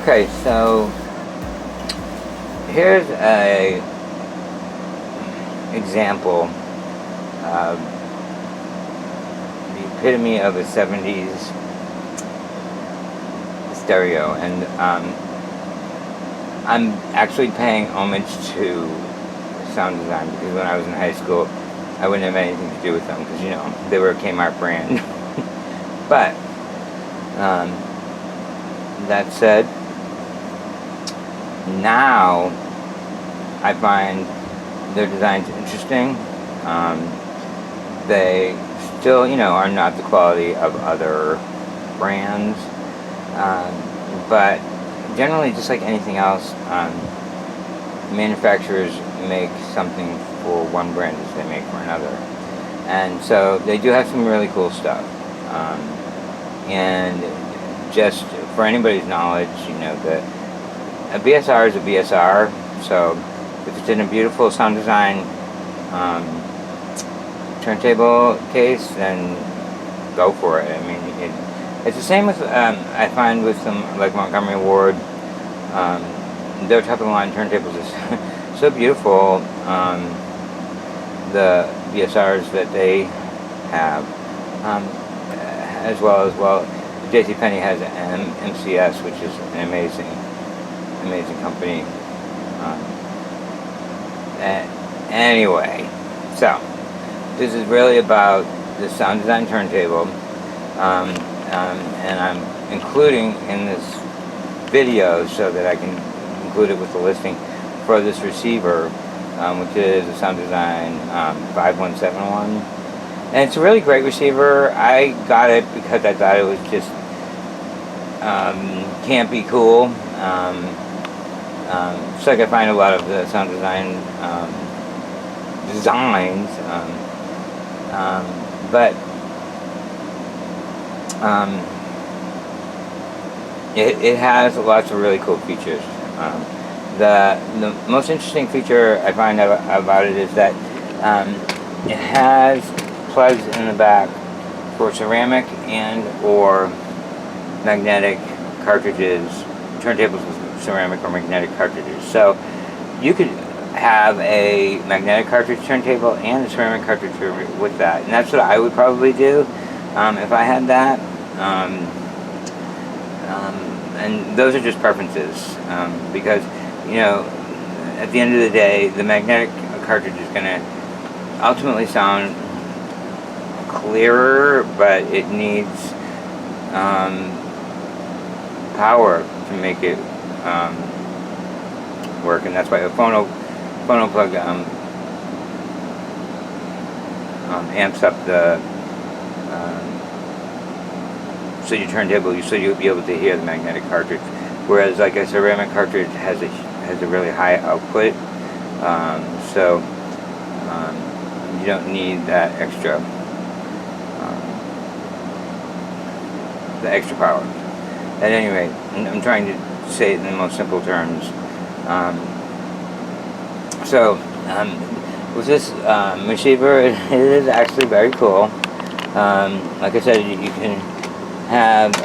Okay, so here's a example of the epitome of a 70s stereo, and I'm actually paying homage to Soundesign, because when I was in high school I wouldn't have anything to do with them, because, you know, they were a Kmart brand. But that said, now I find their designs interesting. They still, you know, are not the quality of other brands, but generally, just like anything else, manufacturers make something for one brand as they make for another, and so they do have some really cool stuff. And just for anybody's knowledge, you know, that a BSR is a BSR, so if it's in a beautiful Soundesign turntable case, then go for it. I mean, it's the same with, I find with some, like Montgomery Ward, their top of the line turntables is so beautiful. The BSRs that they have, as well, JCPenney has an MCS, which is an amazing company. Anyway, so this is really about the Soundesign turntable, and I'm including in this video, so that I can include it with the listing for this receiver, which is a Soundesign 5171. And it's a really great receiver. I got it because I thought it was just campy cool. It's like I find a lot of the Soundesign designs, but it has lots of really cool features. The most interesting feature I find about it is that it has plugs in the back for ceramic and or magnetic cartridges, turntables with ceramic or magnetic cartridges. So you could have a magnetic cartridge turntable and a ceramic cartridge with that, and that's what I would probably do if I had that. And those are just preferences, because, you know, at the end of the day, the magnetic cartridge is going to ultimately sound clearer, but it needs power to make it work, and that's why a phono plug amps up the so your turntable, so you'll be able to hear the magnetic cartridge, whereas like a ceramic cartridge has a really high output, so you don't need that extra the extra power. At any rate, I'm trying to say it in the most simple terms. With this receiver, it is actually very cool. Like I said, you can have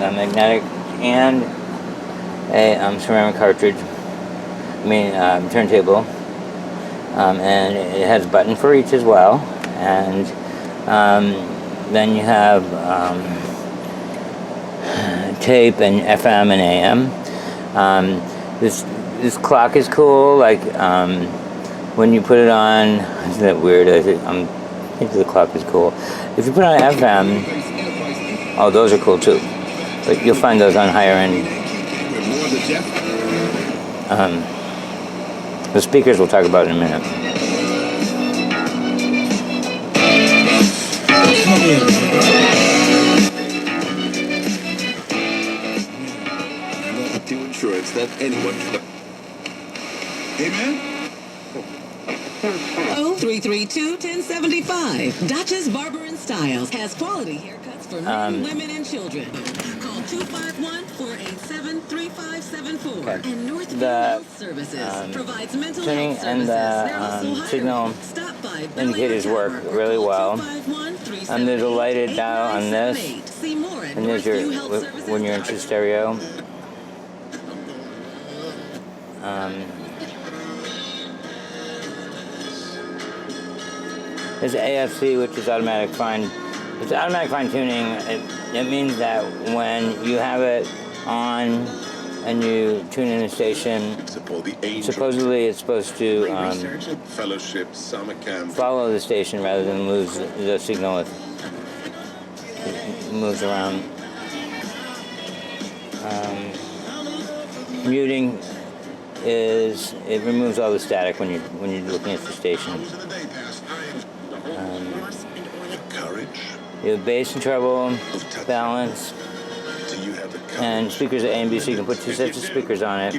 a magnetic and a ceramic cartridge, turntable, and it has a button for each as well, and then you have tape and FM and AM. This clock is cool. Like when you put it on, isn't that weird? I think the clock is cool. If you put on FM, oh, those are cool too. But you'll find those on higher end. The speakers we'll talk about in a minute. Insurance that anyone can. Amen. 0332-1075. Duchess Barber and Styles has quality haircuts for men, women, and children. Call 251-487-3574. Okay. And Northview Health Services provides mental health services. They're also signal indicators work really well. There's a lighted dial on this, and there's your when you're into stereo. There's AFC, which is automatic fine. It's automatic fine tuning. It means that when you have it on and you tune in a station, supposedly it's supposed to fellowship, summer camp. follow the station rather than lose the signal if it moves around. Muting is, it removes all the static when you're looking at the station. Courage. You have bass and treble, balance, and speakers at A and B, so you can put 2 sets of speakers on it.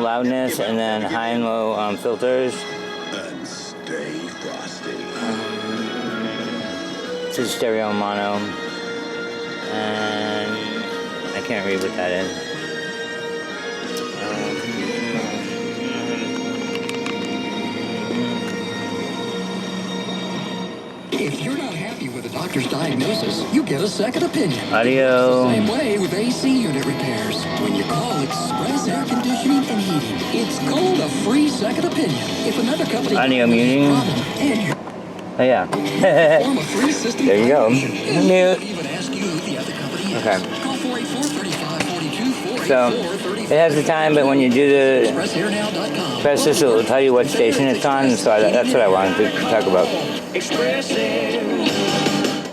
Loudness, and then high and low filters. And stay frosty. This is stereo and mono, and I can't read what that is. If you're not happy with a doctor's diagnosis, you get a second opinion. Audio. Same way with AC unit repairs. When you call Express Air Conditioning and Heating, it's called a free second opinion. If another company Audio muting. and you Oh yeah. form a free system There you go. evaluation, Mute. even ask you who the other company is. Okay. Call 484-3542, So it has the time, but when you do the ExpressAirNow.com. press this, it'll tell you what station it's on. So that's what I wanted to talk about. Express Air.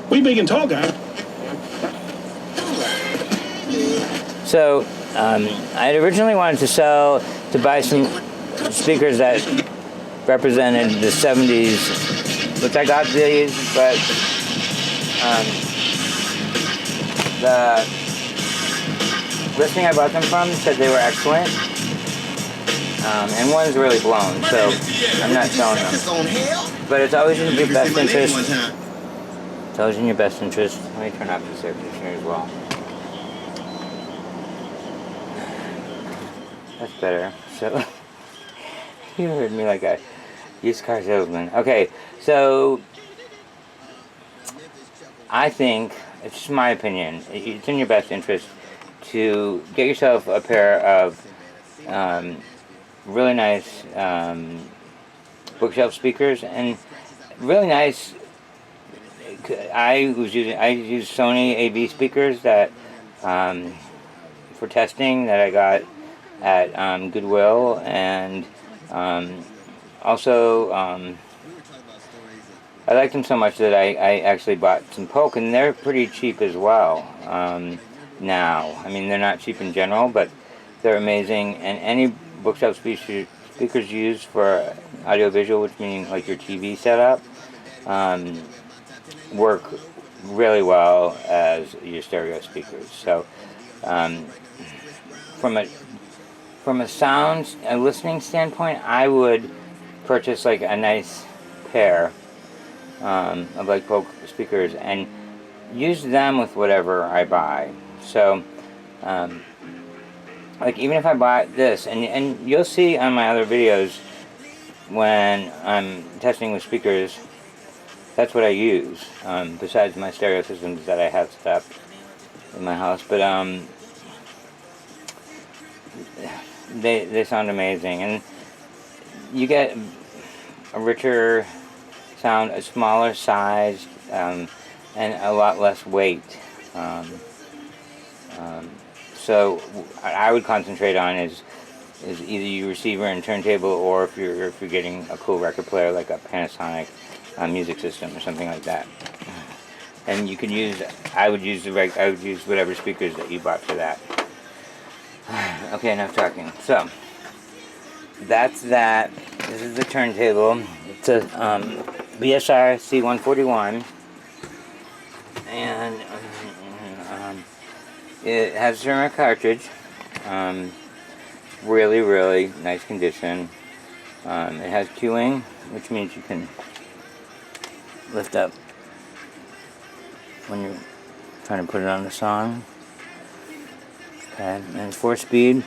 We big and tall, guy. So I had originally wanted to buy some speakers that represented the 70s, which I got these, but the listing I bought them from said they were excellent, and one's really blown, so I'm not selling them. But it's always in your best interest. It's always in your best interest. Let me turn off this air conditioner as well. That's better. So you heard me like a used car salesman. Okay, so I think, it's just my opinion, it's in your best interest to get yourself a pair of really nice bookshelf speakers, and really nice. I use Sony AV speakers that for testing that I got at Goodwill, and also I like them so much that I actually bought some Polk, and they're pretty cheap as well now. I mean, they're not cheap in general, but they're amazing, and any bookshelf speakers used for audiovisual, which means like your TV setup, work really well as your stereo speakers. So from a listening standpoint, I would purchase like a nice pair of like Polk speakers and use them with whatever I buy. So like even if I buy this, and you'll see on my other videos when I'm testing with speakers, that's what I use, besides my stereo systems that I have set up in my house. But they sound amazing, and you get a richer sound, a smaller size, and a lot less weight. So I would concentrate on is either your receiver and turntable, or if you're getting a cool record player like a Panasonic music system or something like that. And you can use, I would use whatever speakers that you bought for that. Okay, enough talking. So that's that. This is the turntable. It's a BSR C141, and it has a ceramic cartridge. Really, really nice condition. It has queuing, which means you can lift up when you're trying to put it on the song. Okay, and 4-speed.